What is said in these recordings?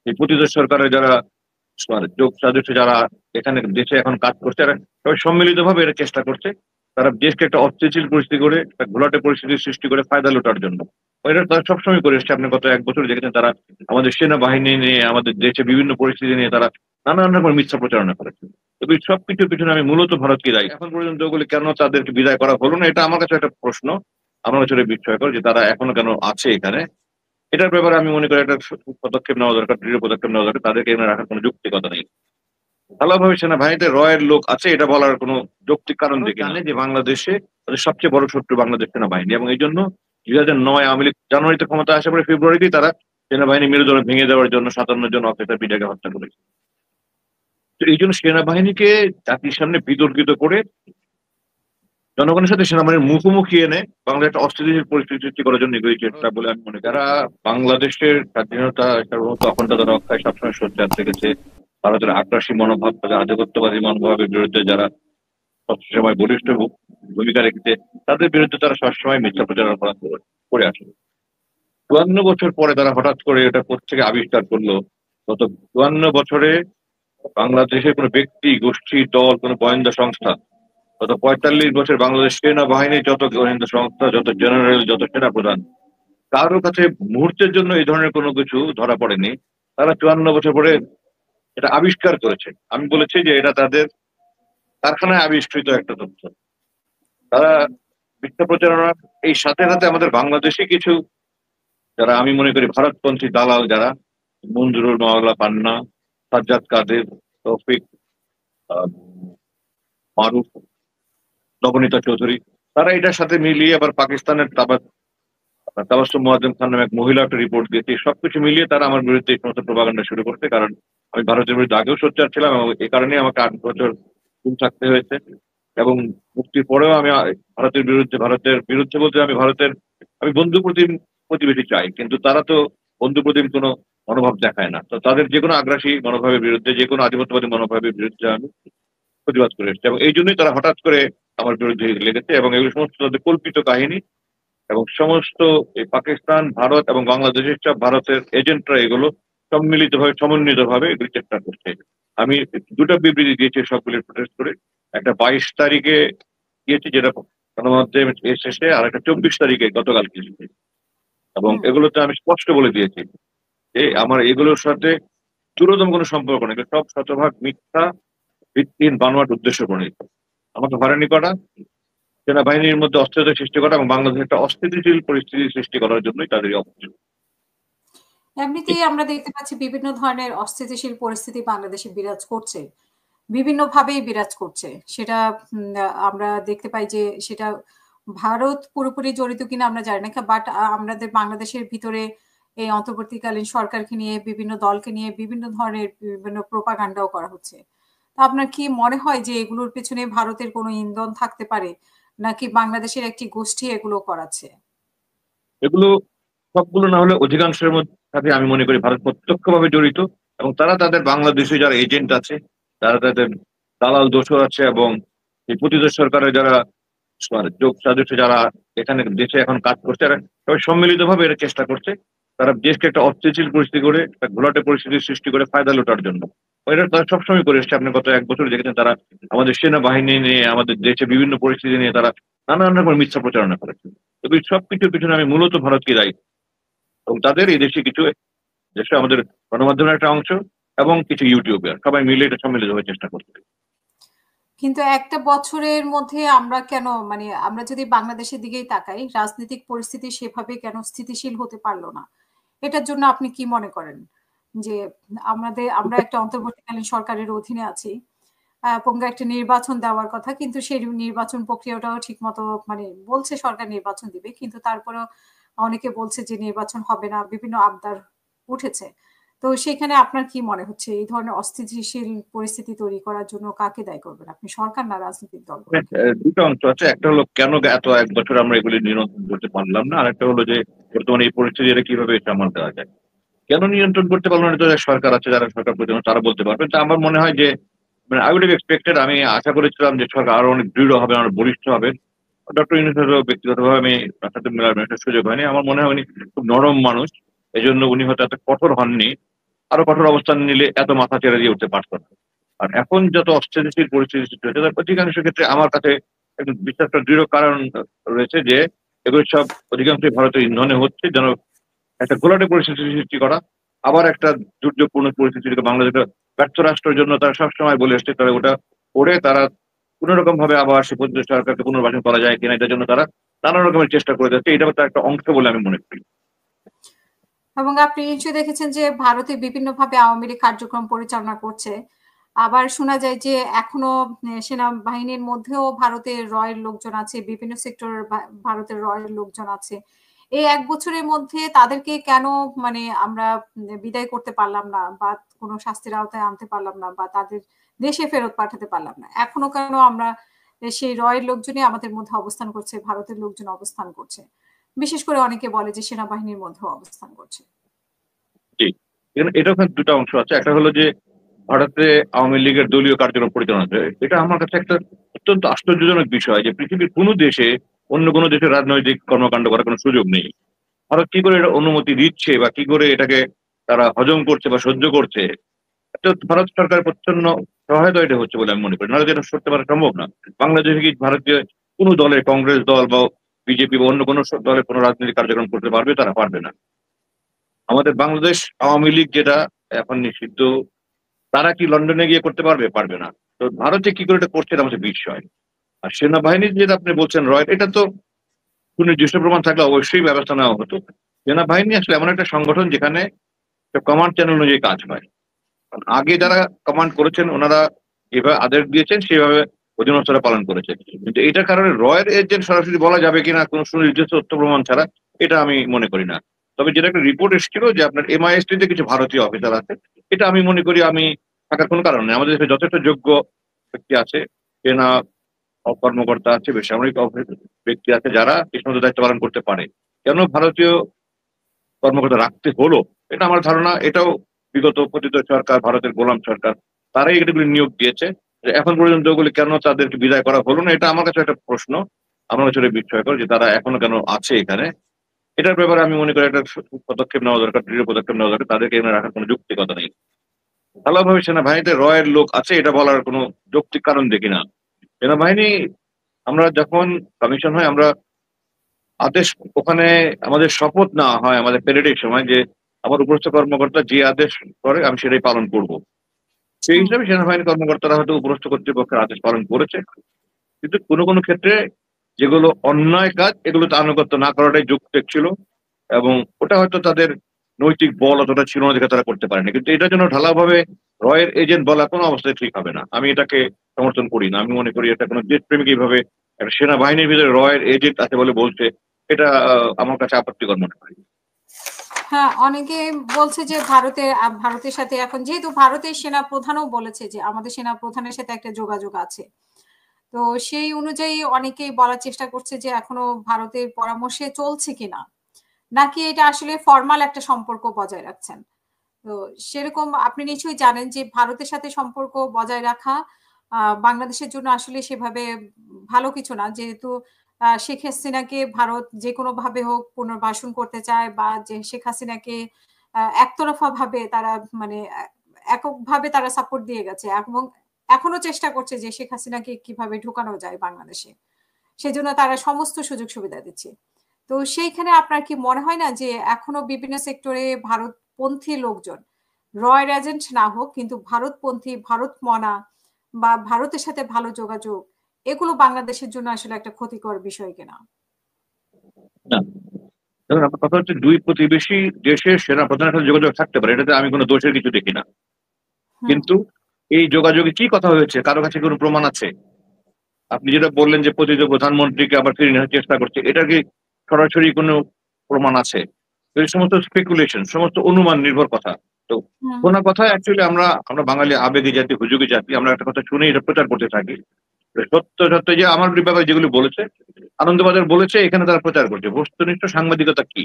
এই প্রতিরোধ সরকারের যারা যোগ সদস্য যারা এখানে দেশে এখন কাজ করছে, এরা সবাই সম্মিলিতভাবে এটা চেষ্টা করছে। তারা দেশকে একটা অস্থিতিশীল পরিস্থিতি করে, একটা ঘোলাটে পরিস্থিতির সৃষ্টি করে ফায়দা লুটার জন্য। এটা তারা সবসময় করে এসছে। আপনি গত ১ বছর দেখেছেন তারা আমাদের সেনাবাহিনী নিয়ে, আমাদের দেশে বিভিন্ন পরিস্থিতি নিয়ে তারা নানান রকম মিথ্যা প্রচারণা করেছে। তবে এই সবকিছুর পিছনে আমি মূলত ভারতকে দায়ী। এখন পর্যন্ত ওগুলি কেন তাদেরকে বিদায় করা হলো না, এটা আমার কাছে একটা প্রশ্ন। আমার কাছে এটা বিস্ময়কর যে তারা এখনো কেন আছে এখানে। এটার ব্যাপারে আমি মনে করি একটা পদক্ষেপ নেওয়া দরকার, দৃঢ় পদক্ষেপ নেওয়া দরকার। তাদেরকে এখানে রাখার কোনো যৌক্তিকতা নেই। ভালোভাবে সেনাবাহিনীতে রয়ের লোক আছে এটা বলার কোনো যৌক্তিক কারণ দেখি না। জানে যে বাংলাদেশে তাদের সবচেয়ে বড় শত্রু বাংলাদেশ সেনাবাহিনী, এবং এই জন্য ২০০৯ আওয়ামী লীগ জানুয়ারিতে ক্ষমতা আসা পরে ফেব্রুয়ারিতেই তারা সেনাবাহিনী মেরুদণ্ড ভেঙে দেওয়ার জন্য ৫৭ জন অফিসার পিটাকে হত্যা করেছে। তো এই জন্য সেনাবাহিনীকে জাতির সামনে বিতর্কিত করে জনগণের সাথে সেনাবাহিনীর মুখোমুখি এনে বাংলাদেশ একটা অস্থিতিশীল পরিস্থিতি সৃষ্টি করার জন্য এগুলি চেষ্টা বলে আমি মনে করি। যারা বাংলাদেশের স্বাধীনতা সার্বভৌমত্ব অখণ্ডতা রক্ষায় সবসময় সোচ্চার থেকেছে, ভারতের আগ্রাসী মনোভাব, তাদের আধিপত্যবাদী মনোভাবের বিরুদ্ধে যারা সবসময় বলিষ্ঠ ভূমিকা রেখেছে, তাদের বিরুদ্ধে তারা সবসময় মিথ্যা প্রচারণা করে আসে। ৫৪ বছর পরে তারা হঠাৎ করে এটা কোত্থেকে আবিষ্কার করলো। গত ৫৪ বছরে বাংলাদেশের কোনো ব্যক্তি, গোষ্ঠী, দল, কোনো গোয়েন্দা সংস্থা, গত ৪৫ বছর বাংলাদেশ সেনাবাহিনীর যত গোয়েন্দা সংস্থা, যত জেনারেল, যত সেনাপ্রধান, কারোর কাছে মুহূর্তের জন্য এই ধরনের কোনো কিছু ধরা পড়েনি। তারা ৫৪ বছর পরে এটা আবিষ্কার করেছে। আমি বলেছি যে এটা তাদের কারখানায় আবিষ্কৃত একটা তথ্য। তারা মিথ্যা প্রচারণার এই সাথে সাথে আমাদের বাংলাদেশে কিছু যারা আমি মনে করি ভারতপন্থী দালাল, যারা মঞ্জুরুল মাওলা পান্না, সাজ্জাদ কাদের, তৌফিক, আহ, মারুফ, নবনীতা চৌধুরী, তারা এটার সাথে মিলিয়ে আবার পাকিস্তানের তাবাসসুম মুআজ্জম খান নামে এক মহিলা একটা রিপোর্ট দিয়েছে। সবকিছু মিলিয়ে তারা আমার বিরুদ্ধে এই সমস্ত প্রপাগান্ডা শুরু করছে। কারণ আমি ভারতের বিরুদ্ধে আগেও সোচ্চার ছিলাম এবং এই কারণেই আমাকে ৮ বছর চুপ থাকতে হয়েছে। এবং মুক্তির পরেও আমি ভারতের বিরুদ্ধে বলতে আমি বন্ধু প্রতিবেশী চাই, কিন্তু তারা তো বন্ধু প্রতিম কোনো মনোভাব দেখায় না। তো তাদের যে কোনো আগ্রাসী মনোভাবের বিরুদ্ধে, যে কোনো আধিপত্যবাদী মনোভাবের বিরুদ্ধে আমি প্রতিবাদ করে এসেছি, এবং এই জন্যই তারা হঠাৎ করে আমার বিরুদ্ধে লেগেছে। এবং এগুলো সমস্ত তাদের কল্পিত কাহিনী, এবং সমস্ত এই পাকিস্তান, ভারত এবং বাংলাদেশের সব ভারতের এজেন্টরা এগুলো সমন্বিতভাবে এগুলি চেষ্টা করছে। আমি ২টা বিবৃতি দিয়েছি সবগুলির প্রোটেস্ট করে। একটা ২২ তারিখে দিয়েছি, যেটা গণমাধ্যমে এসেছে, আর একটা ২৪ তারিখে গতকাল দিয়েছি। এবং এগুলোতে আমি স্পষ্ট বলে দিয়েছি যে আমার এগুলোর সাথে চূড়ান্তম কোনো সম্পর্ক নেই। এগুলো সব শতভাগ মিথ্যা, ভিত্তিহীন, বানোয়াট, উদ্দেশ্য প্রণীত। আমাকে হয়রানি করা, সেনাবাহিনীর মধ্যে অস্থিরতা সৃষ্টি করা এবং বাংলাদেশে একটা অস্থিতিশীল পরিস্থিতি সৃষ্টি করার জন্যই তাদের এই অপচয়। এমনিতেই আমরা দেখতে পাচ্ছি বিভিন্ন ধরনের অস্থিতিশীল পরিস্থিতি বাংলাদেশে বিরাজ করছে। বিভিন্নভাবেই বিরাজ করছে। সেটা আমরা দেখতে পাই যে সেটা ভারত পুরোপুরি জড়িত কিনা আমরা জানি না। বাট আমাদের বাংলাদেশের ভিতরে এই অন্তর্বর্তীকালীন সরকারকে নিয়ে, বিভিন্ন দলকে নিয়ে বিভিন্ন ধরনের বিভিন্ন প্রোপাগান্ডাও করা হচ্ছে। তা আপনার কি মনে হয় যে এগুলোর পেছনে ভারতের কোনো ইন্ধন থাকতে পারে, নাকি বাংলাদেশের একটি গোষ্ঠী এগুলো করাচ্ছে? এগুলো সবগুলো না হলে অধিকাংশের সাথে আমি মনে করি ভারত প্রত্যক্ষভাবে জড়িত, এবং তারা তাদের বাংলাদেশে যারা এজেন্ট আছে, তারা তাদের দালাল দোসর আছে, এবং এই প্রতিরোধ সরকারের যারা যোগ সদস্য যারা এখানে দেশে এখন কাজ করছে, এরা সবাই সম্মিলিতভাবে এটা চেষ্টা করছে। তারা দেশকে একটা অস্থিতিশীল পরিস্থিতি করে, একটা ঘোলাটে পরিস্থিতির সৃষ্টি করে ফায়দা লুটার জন্য। এটা তারা সবসময় করে এসছে। আপনি গত ১ বছর দেখেছেন তারা আমাদের সেনাবাহিনী নিয়ে, আমাদের দেশে বিভিন্ন পরিস্থিতি নিয়ে তারা নানান রকম মিথ্যা প্রচারণা করেছে। তবে এই সবকিছুর পিছনে আমি মূলত ভারতকে দায়ী, এবং তাদের এই দেশে আমাদের গণমাধ্যমের একটা অংশ এবং কিছু ইউটিউবার সবাই মিলে এটা সম্মিলিত হয়ে চেষ্টা করছে। কিন্তু একটা বছরের মধ্যে আমরা কেন, মানে আমরা যদি বাংলাদেশের দিকেই তাকাই, রাজনৈতিক পরিস্থিতি সেভাবে কেন স্থিতিশীল হতে পারলো না? এটার জন্য আপনি কি মনে করেন? যে আমরা একটা অন্তর্বর্তীকালীন সরকারের অধীনে আছি, এবং একটা নির্বাচন দেওয়ার কথা, কিন্তু সেই নির্বাচন প্রক্রিয়াটাও ঠিক মতো, মানে বলছে সরকার নির্বাচন দিবে, কিন্তু তারপরেও অনেকে বলছে যে নির্বাচন হবে না, বিভিন্ন আবদার উঠেছে। তো সেখানে আপনার কি মনে হচ্ছে এই ধরনের অস্থিতিশীল পরিস্থিতি তৈরি করার জন্য কাকে দায়ী করবেন আপনি, সরকার না রাজনৈতিক দলগুলোকে? দুটো অংশ আছে। একটা হলো কেন এত ১ বছর আমরা এগুলি নিয়ন্ত্রণ করতে পারলাম না, আর একটা হলো যে বর্তমানে এই পরিস্থিতি এটা কিভাবে সামাল দেওয়া যায়। কেন নিয়ন্ত্রণ করতে পারলো না, এটা সরকার আছে, যারা সরকার প্রধান তারা বলতে পারবে। তা আমার মনে হয় যে মানে আই উড হ্যাভ এক্সপেক্টেড, আমি আশা করেছিলাম যে সরকার আরো অনেক দৃঢ় হবে, অনেক বলিষ্ঠ হবে। ডক্টর ইউনূসের ব্যক্তিগতভাবে আমি তার সাথে মেলার সুযোগ হয়নি। আমার মনে হয় উনি খুব নরম মানুষ, এই জন্য উনি হয়তো এত কঠোর হননি। আরো কঠোর অবস্থান নিলে এত মাথা চেড়ে দিয়ে উঠতে পারতো না। আর এখন যত অস্থিতিশীল পরিস্থিতি সৃষ্টি হয়েছে, তার অধিকাংশ ক্ষেত্রে আমার কাছে একটু বিশ্বাস করার দৃঢ় কারণ রয়েছে যে এগুলো সব অধিকাংশই ভারতের ইন্ধনে হচ্ছে যেন একটা ঘোলাটে পরিস্থিতি সৃষ্টি করা। আবার একটা দুর্যোগপূর্ণ পরিস্থিতি থেকে বাংলাদেশের ব্যর্থ রাষ্ট্রের জন্য তারা সবসময় বলে এসছে, তারা ওটা করে তারা কোন রকম ভাবে আবার সে পর্যন্ত সরকারকে পুনর্বাসন করা যায় কিনা এটার জন্য তারা নানা রকমের চেষ্টা করে যাচ্ছে। এটা তার একটা অংশ বলে আমি মনে করি। এবং আপনি নিশ্চয়ই দেখেছেন যে ভারতে বিভিন্নভাবে আওয়ামী লীগ কার্যক্রম পরিচালনা করছে। আবার শোনা যায় যে এখনো সেনাবাহিনীর মধ্যেও ভারতের রয়ের লোকজন আছে, বিভিন্ন সেক্টরের ভারতের রয়ের লোকজন আছে। এই ১ বছরের মধ্যে তাদেরকে কেন মানে আমরা বিদায় করতে পারলাম না বা কোনো শাস্তির আওতায় আনতে পারলাম না বা তাদের দেশে ফেরত পাঠাতে পারলাম না? এখনো কেন আমরা সেই রয়ের লোকজনই আমাদের মধ্যে অবস্থান করছে, ভারতের লোকজন অবস্থান করছে? বিশেষ করে অনেকে বলে যে সেনাবাহিনীর মধ্যেও অবস্থান করছে। জি, এটা ওখানে দুটা অংশ আছে। একটা হলো যে ভারতে আওয়ামী লীগের দলীয় কার্যক্রম পরিচালনা হচ্ছে। এটা আমার কাছে একটা অত্যন্ত আশ্চর্যজনক বিষয় যে পৃথিবীর কোনো দেশে অন্য কোনো দেশের রাজনৈতিক কর্মকাণ্ড করার কোনো সুযোগ নেই। ভারত কি করে এটা অনুমতি দিচ্ছে বা কি করে এটাকে তারা হজম করছে বা সহ্য করছে, এটা ভারত সরকারের প্রচ্ছন্ন সহায়তা এটা হচ্ছে বলে আমি মনে করি। নাহলে যেটা করতে পারা সম্ভব না। বাংলাদেশে কি ভারতীয় কোনো দলের, কংগ্রেস দল বা বিজেপি বা অন্য কোনো দলের কোনো রাজনৈতিক কার্যক্রম করতে পারবে? তারা পারবে না। আমাদের বাংলাদেশ আওয়ামী লীগ যেটা এখন নিষিদ্ধ, তারা কি লন্ডনে গিয়ে করতে পারবে? পারবে না। তো ভারতে কি করে এটা করছে এটা হচ্ছে বিস্ময়। আর সেনাবাহিনী যেটা আপনি বলছেন রয়ের, এটা তো সুনির্দিষ্ট প্রমাণ থাকলে অবশ্যই ব্যবস্থা নেওয়া হতো। সেনাবাহিনী আসলে এমন একটা সংগঠন যেখানে কমান্ড চ্যানেল অনুযায়ী কাজ হয়। কারণ আগে যারা কমান্ড করেছেন ওনারা যেভাবে আদেশ দিয়েছেন সেভাবে অধীনস্থরা পালন করেছেন। কিন্তু এটার কারণে রয়ের এজেন্ট সরাসরি বলা যাবে কিনা কোনো সুনির্দিষ্ট তথ্য প্রমাণ ছাড়া, এটা আমি মনে করি না। তবে যেটা একটা রিপোর্ট এসেছিল যে আপনার MIST তে কিছু ভারতীয় অফিসার আছে, এটা আমি মনে করি আমি থাকার কোনো কারণ নেই। আমাদের দেশে যথেষ্ট যোগ্য ব্যক্তি আছে, সেনা কর্মকর্তা আছে, বেসামরিক ব্যক্তি আছে যারা এই সমস্ত দায়িত্ব পালন করতে পারে। কেন ভারতীয় কর্মকর্তা রাখতে হলো, এটা আমার ধারণা এটাও বিগত পতিত সরকার, ভারতের গোলাম সরকার, তারাই এগুলি নিয়োগ দিয়েছে। এখন পর্যন্ত ওগুলি কেন তাদেরকে বিদায় করা হলো না, এটা আমার কাছে একটা প্রশ্ন। আমার কাছে বিস্ময়কর যে তারা এখনো কেন আছে এখানে। এটার ব্যাপারে আমি মনে করি একটা পদক্ষেপ নেওয়া দরকার, দৃঢ় পদক্ষেপ নেওয়া দরকার। তাদেরকে এখানে রাখার কোনো যৌক্তিকতা নেই। ভালোভাবে সেনাবাহিনীতে রয়ের লোক আছে এটা বলার কোনো যৌক্তিক কারণ দেখি না। সেনাবাহিনী, আমরা যখন কমিশন হয় আমরা আদেশ, ওখানে আমাদের শপথ নেওয়া হয় আমাদের প্যারেডের সময় যে আমার উপরস্থ কর্মকর্তা যে আদেশ করে আমি সেটাই পালন করব। সেই হুম। হিসাবে সেনাবাহিনী কর্মকর্তারা হয়তো উপরস্থ কর্তৃপক্ষের আদেশ পালন করেছে। কিন্তু কোনো কোনো ক্ষেত্রে যেগুলো অন্যায় কাজ এগুলোতে আনুগত্য না করাটাই যৌক্তিক ছিল, এবং ওটা হয়তো তাদের নৈতিক বল অতটা ছিল না দেখে তারা করতে পারেনি। কিন্তু এটার জন্য ঢালাওভাবে রয়ের এজেন্ট বলা কোনো অবস্থায় ঠিক হবে না। আমি এটাকে সমর্থন করি না। আমি মনে করি এটা কোনো দেশপ্রেমিক এইভাবে একটা সেনাবাহিনীর ভিতরে রয়ের এজেন্ট আছে বলে বলছে, এটা আমার কাছে আপত্তিকর মনে হয়। হ্যাঁ, অনেকে বলছে যে ভারতের সাথে এখন যেহেতু ভারতের সেনা প্রধানও বলেছে যে আমাদের সেনা প্রধানের সাথে একটা যোগাযোগ আছে। তো সেই অনুযায়ী অনেকেই বলার চেষ্টা করছে যে এখনো ভারতের পরামর্শে চলছে কিনা, নাকি এটা আসলে ফরমাল একটা সম্পর্ক বজায় রাখছেন। তো সেরকম আপনি নিশ্চয়ই জানেন যে ভারতের সাথে সম্পর্ক বজায় রাখা বাংলাদেশের জন্য আসলে সেভাবে ভালো কিছু না। যেহেতু শেখ হাসিনাকে ভারত যেকোনো ভাবে হোক পুনর্বাসন করতে চায় বা যে শেখ হাসিনাকে একতরফা ভাবে তারা মানে এককভাবে তারা সাপোর্ট দিয়ে গেছে এবং এখনো চেষ্টা করছে যে শেখ হাসিনাকে কিভাবে ঢুকানো যায় বাংলাদেশে। সেজন্য তারা সমস্ত সুযোগ সুবিধা দিচ্ছে। তো সেইখানে আপনার কি মনে হয় না যে এখনো বিভিন্ন সেক্টরে ভারতপন্থী লোকজন, রয়ের এজেন্ট না হোক কিন্তু ভারতপন্থী, ভারত মনা বা ভারতের সাথে ভালো যোগাযোগ, এগুলো বাংলাদেশের জন্য আসলে একটা ক্ষতিকর বিষয় কিনা? না, দেখুন আমার কথা হচ্ছে দুই প্রতিবেশী দেশের সেনা প্রধানের সাথে যোগাযোগ থাকতে পারে, এটাতে আমি কোনো দোষের কিছু দেখি না। হুম। কিন্তু এই যোগাযোগে কি কথা হয়েছে, কারো কাছে কোনো প্রমাণ আছে? আপনি যেটা বললেন যে পতিত প্রধানমন্ত্রীকে আবার ফিরিয়ে নেওয়ার চেষ্টা করছে, এটা কি সরাসরি কোনো প্রমাণ আছে? তো এই সমস্ত স্পেকুলেশন, সমস্ত অনুমান নির্ভর কথা। তো হুম। কোন কথা অ্যাকচুয়ালি আমরা আমরা বাঙালি আবেগী জাতি, হুজুগী জাতি, আমরা একটা কথা শুনে এটা প্রচার করতে থাকি। সত্য সত্য যে আমার ব্যাপারে যেগুলি বলেছে, আনন্দবাজার বলেছে, এখানে তারা প্রচার করছে। বস্তুনিষ্ঠ সাংবাদিকতা কি?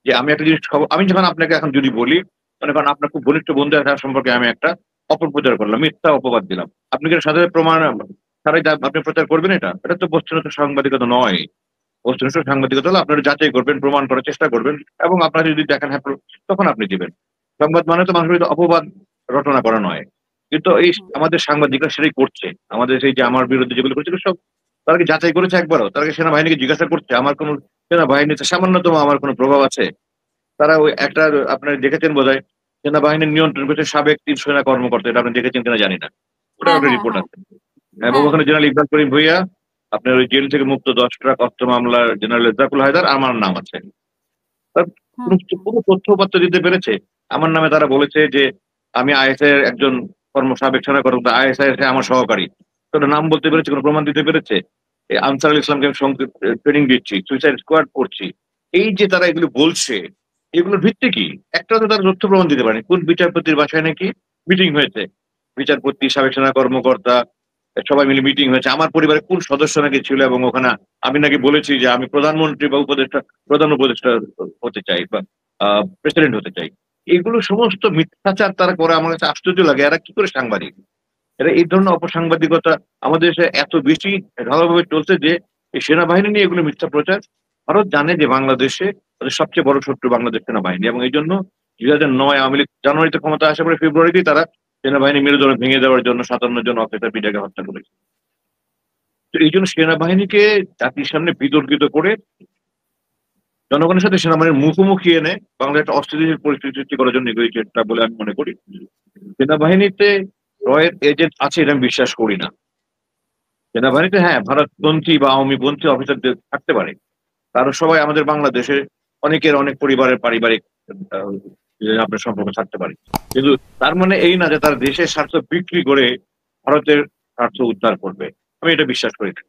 যে আমি একটা জিনিস খবর, আমি যখন আপনাকে এখন যদি বলি, মনে করেন আপনার খুব ঘনিষ্ঠ বন্ধু তার সম্পর্কে আমি একটা অপপ্রচার করলাম, মিথ্যা অপবাদ দিলাম। আপনি কি সাথে প্রমাণ ছাড়াই আপনি প্রচার করবেন? এটা এটা তো বস্তুনিষ্ঠ সাংবাদিকতা নয়। বস্তুনিষ্ঠ সাংবাদিকতা হলো আপনারা যাচাই করবেন, প্রমাণ করার চেষ্টা করবেন, এবং আপনারা যদি দেখেন হ্যাঁ তখন আপনি দিবেন। সংবাদ মানে তো মানুষের অপবাদ রটনা করা নয়, কিন্তু এই আমাদের সাংবাদিকরা সেটাই করছে। আমাদের সেই যে আমার বিরুদ্ধে যেগুলো করছে সব তারা কি যাচাই করেছে একবারও? তারা কি সেনাবাহিনীকে জিজ্ঞাসা করছে আমার কোন সেনাবাহিনীতে সামান্যতম আমার কোন প্রভাব আছে? তারা ওই একটা আপনারা দেখেছেন বোধহয় সেনাবাহিনীর নিয়ন্ত্রণ করছে সাবেক ৩ সেনা কর্মকর্তা, এটা আপনি দেখেছেন কিনা জানি না। ওটার হ্যাঁ, একটা হ্যাঁ, রিপোর্ট হ্যাঁ, আছে। এবং হ্যাঁ, ওখানে জেনারেল ইকবাল করিম ভূঁইয়া, আপনার ওই জেল থেকে মুক্ত ১০ ট্রাক অস্ত্র মামলার জেনারেল রেজ্জাকুল হায়দার, আমার নাম আছে। তার হুম, কোন কোনো তথ্য-উপাত্ত দিতে পেরেছে? আমার নামে তারা বলেছে যে আমি আইএসআই এর একজন সাবেক সেনা কর্মকর্তা, আইএসআই এর আমার সহকারী। তারা নাম বলতে পেরেছে, কোনো প্রমাণ দিতে পেরেছে? এই আনসারুল ইসলামকে আমি ট্রেনিং দিচ্ছি, সুইসাইড স্কোয়াড করছি। এই যে তারা এগুলো বলছে, এগুলোর ভিত্তি কি? একটাও তো তারা তথ্য প্রমাণ দিতে পারেনি। কোন বিচারপতির বাসায় নাকি মিটিং হয়েছে? বিচারপতি, সাবেক সেনা কর্মকর্তা সবাই মিলে মিটিং হয়েছে। আমার পরিবারের কোন সদস্য নাকি ছিল এবং ওখানে আমি নাকি বলেছি যে আমি প্রধানমন্ত্রী বা প্রধান উপদেষ্টা হতে চাই বা প্রেসিডেন্ট হতে চাই। এগুলো সমস্ত মিথ্যাচার তারা করে, আমার কাছে আশ্চর্য লাগে। এরা কি করে সাংবাদিক? এরা এই ধরনের অপসাংবাদিকতা আমাদের দেশে এত বেশি ঢালাওভাবে চলছে যে এই সেনাবাহিনী নিয়ে এগুলো মিথ্যা প্রচার। ভারত জানে যে বাংলাদেশে তাদের সবচেয়ে বড় শত্রু বাংলাদেশ সেনাবাহিনী, এবং এই জন্য ২০০৯ আওয়ামী লীগ জানুয়ারিতে ক্ষমতা আসার পরে ফেব্রুয়ারিতেই তারা সেনাবাহিনী মেরুদণ্ড ভেঙে দেওয়ার জন্য ৫৭ জন অফিসার পিটাকে হত্যা করেছে। তো এই জন্য সেনাবাহিনীকে জাতির সামনে বিতর্কিত করে জনগণের সাথে সেনাবাহিনীর মুখোমুখি এনে বাংলাদেশ একটা অস্থিতিশীল পরিস্থিতি সৃষ্টি করার জন্য এগুলি চেষ্টা বলে আমি মনে করি। সেনাবাহিনীতে রয়ের এজেন্ট আছে এটা আমি বিশ্বাস করি না। সেনাবাহিনীতে হ্যাঁ ভারতপন্থী বা আওয়ামীপন্থী অফিসারদের থাকতে পারে, তারা সবাই আমাদের বাংলাদেশে অনেকের অনেক পরিবারের পারিবারিক আহ, আপনার সম্পর্ক থাকতে পারে, কিন্তু তার মানে এই না যে তারা দেশের স্বার্থ বিক্রি করে ভারতের স্বার্থ উদ্ধার করবে। আমি এটা বিশ্বাস করি না।